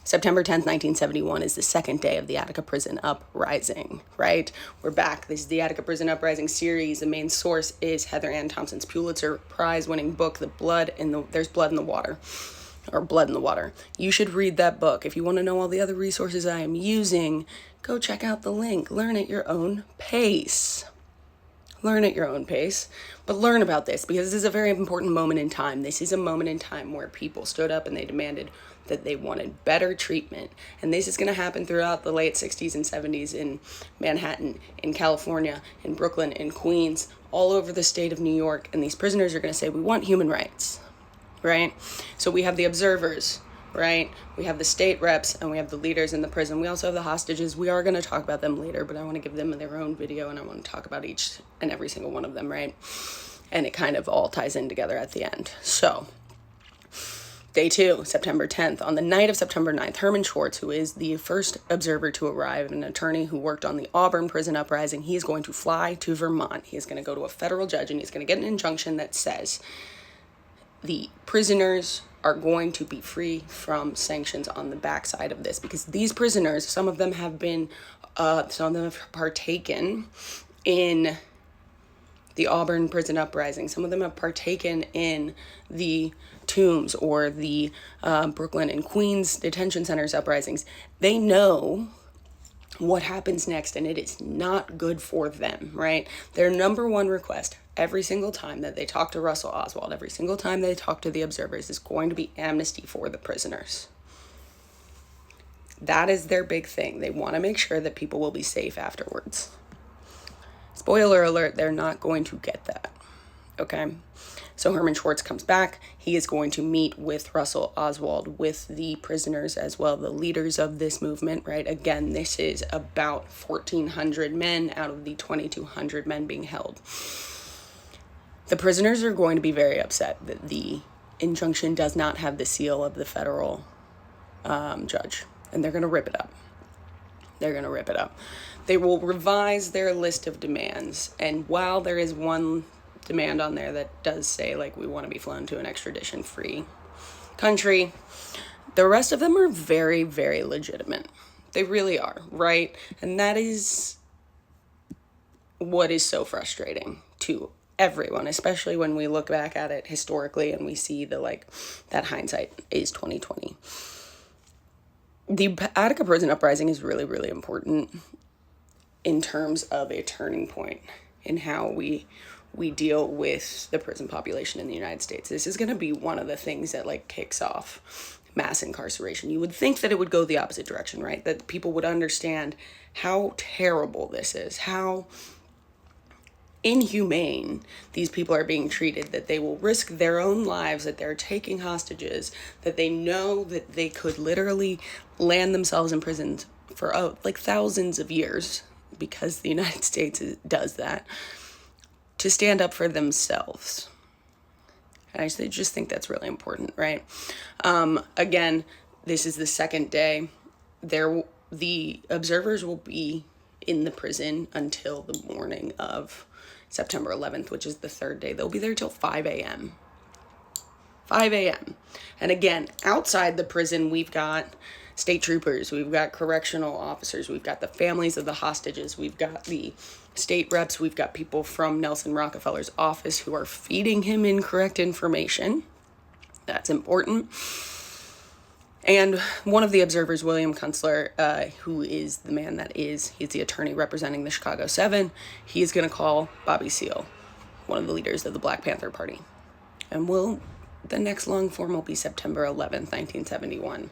September 10th, 1971 is the second day of the Attica prison uprising, right? We're back. This is the Attica prison uprising series. The main source is Heather Ann Thompson's Pulitzer Prize-winning book, There's Blood in the Water, or Blood in the Water. You should read that book. If you want to know all the other resources I am using, go check out the link. Learn at your own pace. Learn at your own pace, but learn about this because this is a very important moment in time. This is a moment in time where people stood up and they demanded that they wanted better treatment. And this is going to happen throughout the late 60s and 70s in Manhattan, in California, in Brooklyn, in Queens, all over the state of New York. And these prisoners are going to say, we want human rights, right? So we have the observers, right? We have the state reps and we have the leaders in the prison. We also have the hostages. We are going to talk about them later, but I want to give them their own video and I want to talk about each and every single one of them, right? And it kind of all ties in together at the end. So, day 2, September 10th. On the night of September 9th, Herman Schwartz, who is the first observer to arrive, an attorney who worked on the Auburn prison uprising, he is going to fly to Vermont. He is going to go to a federal judge and he's going to get an injunction that says the prisoners are going to be free from sanctions on the backside of this, because these prisoners, some of them have partaken in the Auburn prison uprising. Some of them have partaken in the Tombs or the Brooklyn and Queens detention centers uprisings. They know what happens next, and it is not good for them, right? Their number one request every single time that they talk to Russell Oswald, every single time they talk to the observers, is going to be amnesty for the prisoners. That is their big thing. They want to make sure that people will be safe afterwards. Spoiler alert, they're not going to get that, okay? So Herman Schwartz comes back. He is going to meet with Russell Oswald, with the prisoners as well, the leaders of this movement, right? Again, this is about 1,400 men out of the 2,200 men being held. The prisoners are going to be very upset that the injunction does not have the seal of the federal judge, and they're going to rip it up. They're going to rip it up. They will revise their list of demands, and while there is one demand on there that does say, like, we want to be flown to an extradition-free country, the rest of them are very, very legitimate. They really are, right? And that is what is so frustrating to everyone, especially when we look back at it historically and we see that hindsight is 2020. The Attica prison uprising is really, really important in terms of a turning point in how we deal with the prison population in the United States. This is going to be one of the things that kicks off mass incarceration. You would think that it would go the opposite direction, right? That people would understand how terrible this is, how inhumane these people are being treated, that they will risk their own lives, that they're taking hostages, that they know that they could literally land themselves in prisons for thousands of years, because the United States does that, to stand up for themselves. And I just think that's really important, right? Again, this is the second day. The observers will be in the prison until the morning of September 11th, which is the third day. They'll be there till 5 a.m. 5 a.m. And again, outside the prison, we've got state troopers, we've got correctional officers, we've got the families of the hostages, we've got the state reps, we've got people from Nelson Rockefeller's office who are feeding him incorrect information. That's important. And one of the observers, William Kunstler, who is the man he's the attorney representing the Chicago 7, he's going to call Bobby Seale, one of the leaders of the Black Panther Party. And the next long form will be September 11th, 1971.